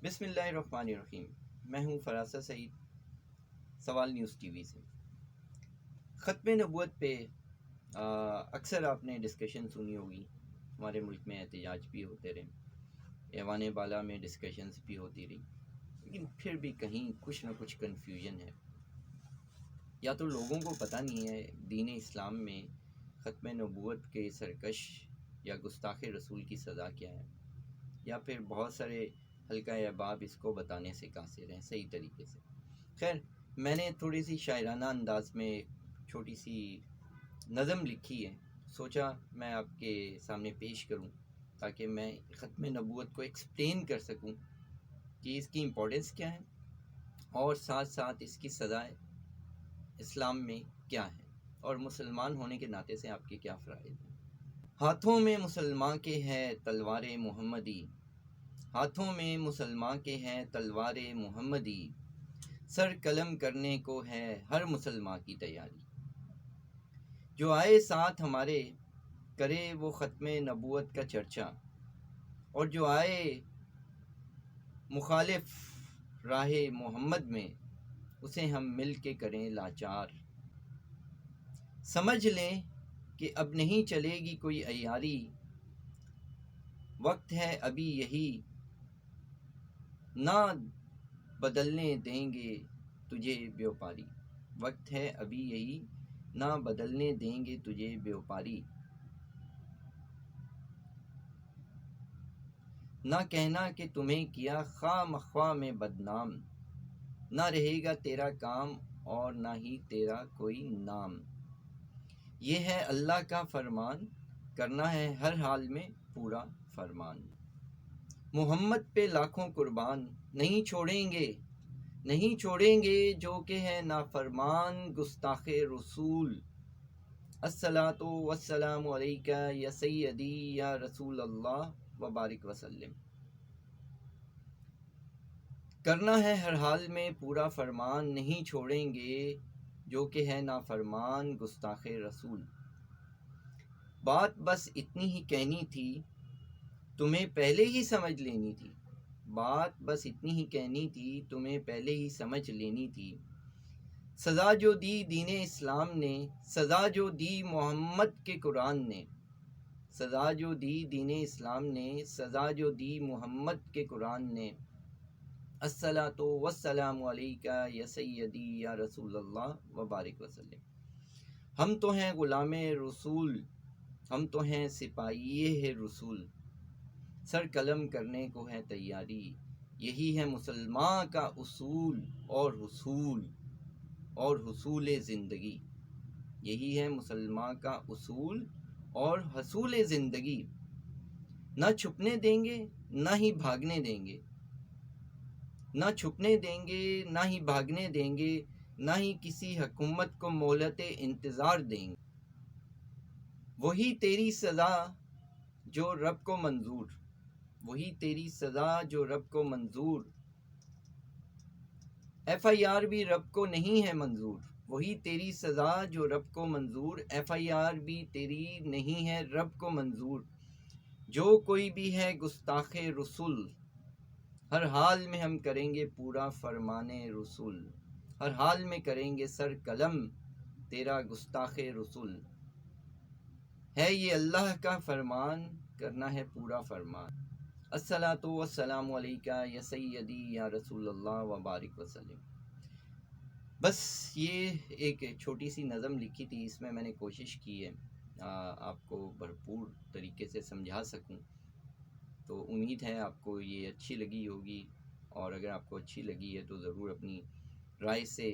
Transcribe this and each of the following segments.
بسم اللہ الرحمن الرحیم۔ میں ہوں فراست سعید، سوال نیوز ٹی وی سے۔ ختم نبوت پہ اکثر آپ نے ڈسکشن سنی ہوگی، ہمارے ملک میں احتجاج بھی ہوتے رہے، ایوان بالا میں ڈسکشنز بھی ہوتی رہی، لیکن پھر بھی کہیں کچھ نہ کچھ کنفیوژن ہے۔ یا تو لوگوں کو پتہ نہیں ہے دین اسلام میں ختم نبوت کے سرکش یا گستاخ رسول کی سزا کیا ہے، یا پھر بہت سارے حلقہ احباب اس کو بتانے سے قاصر ہیں صحیح طریقے سے۔ خیر، میں نے تھوڑی سی شاعرانہ انداز میں ایک چھوٹی سی نظم لکھی ہے، سوچا میں آپ کے سامنے پیش کروں تاکہ میں ختم نبوت کو ایکسپلین کر سکوں کہ اس کی امپورٹنس کیا ہے اور ساتھ ساتھ اس کی سزائے اسلام میں کیا ہے اور مسلمان ہونے کے ناطے سے آپ کے کیا فرائض ہیں۔ ہاتھوں میں مسلمان کے ہے تلوار محمدی، ہاتھوں میں مسلمان کے ہیں تلوار محمدی، سر قلم کرنے کو ہے ہر مسلمان کی تیاری۔ جو آئے ساتھ ہمارے کرے وہ ختم نبوت کا چرچا، اور جو آئے مخالف راہ محمد میں اسے ہم مل کے کریں لاچار۔ سمجھ لیں کہ اب نہیں چلے گی کوئی عیاری، وقت ہے ابھی یہی نہ بدلنے دیں گے تجھے بیوپاری، وقت ہے ابھی یہی نہ بدلنے دیں گے تجھے بیوپاری۔ نہ کہنا کہ تمہیں کیا خواہ مخواہ میں بدنام، نہ رہے گا تیرا کام اور نہ ہی تیرا کوئی نام۔ یہ ہے اللہ کا فرمان، کرنا ہے ہر حال میں پورا فرمان۔ محمد پہ لاکھوں قربان نہیں چھوڑیں گے، نہیں چھوڑیں گے جو کہ ہے نافرمان گستاخ رسول۔ الصلاۃ والسلام علیکہ یا سیدی یا رسول اللہ وبارک وسلم۔ کرنا ہے ہر حال میں پورا فرمان، نہیں چھوڑیں گے جو کہ ہے نافرمان گستاخ رسول۔ بات بس اتنی ہی کہنی تھی، تمہیں پہلے ہی سمجھ لینی تھی، بات بس اتنی ہی کہنی تھی، تمہیں پہلے ہی سمجھ لینی تھی۔ سزا جو دی دین اسلام نے، سزا جو دی محمد کے قرآن نے، سزا جو دی دین اسلام نے، سزا جو دی محمد کے قرآن نے۔ الصلاۃ والسلام علیکہ یا سیدی یا رسول اللہ وبارک وسلم۔ ہم تو ہیں غلام رسول، ہم تو ہیں سپاہی ہے رسول، سر قلم کرنے کو ہے تیاری۔ یہی ہے مسلمان کا اصول اور حصول زندگی، یہی ہے مسلمان کا اصول اور حصول زندگی۔ نہ چھپنے دیں گے نہ ہی بھاگنے دیں گے، نہ چھپنے دیں گے نہ ہی بھاگنے دیں گے، نہ ہی کسی حکومت کو مہلت انتظار دیں گے۔ وہی تیری سزا جو رب کو منظور، وہی تیری سزا جو رب کو منظور، ایف آئی آر بھی رب کو نہیں ہے منظور، وہی تیری سزا جو رب کو منظور، ایف آئی آر بھی تیری نہیں ہے رب کو منظور۔ جو کوئی بھی ہے گستاخ رسول، ہر حال میں ہم کریں گے پورا فرمان رسول، ہر حال میں کریں گے سر قلم تیرا گستاخ رسول۔ ہے یہ اللہ کا فرمان، کرنا ہے پورا فرمان۔ الصلاۃ والسلام علیکہ یا سیدی یا رسول اللہ وبارک وسلم۔ بس یہ ایک چھوٹی سی نظم لکھی تھی، اس میں نے کوشش کی ہے آپ کو بھرپور طریقے سے سمجھا سکوں، تو امید ہے آپ کو یہ اچھی لگی ہوگی، اور اگر آپ کو اچھی لگی ہے تو ضرور اپنی رائے سے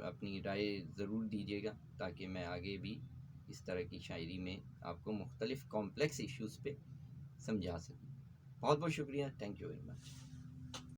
اپنی رائے ضرور دیجیے گا، تاکہ میں آگے بھی اس طرح کی شاعری میں آپ کو مختلف کمپلیکس ایشوز پہ سمجھا سکوں۔ بہت بہت شکریہ، تھینک یو ویری مچ۔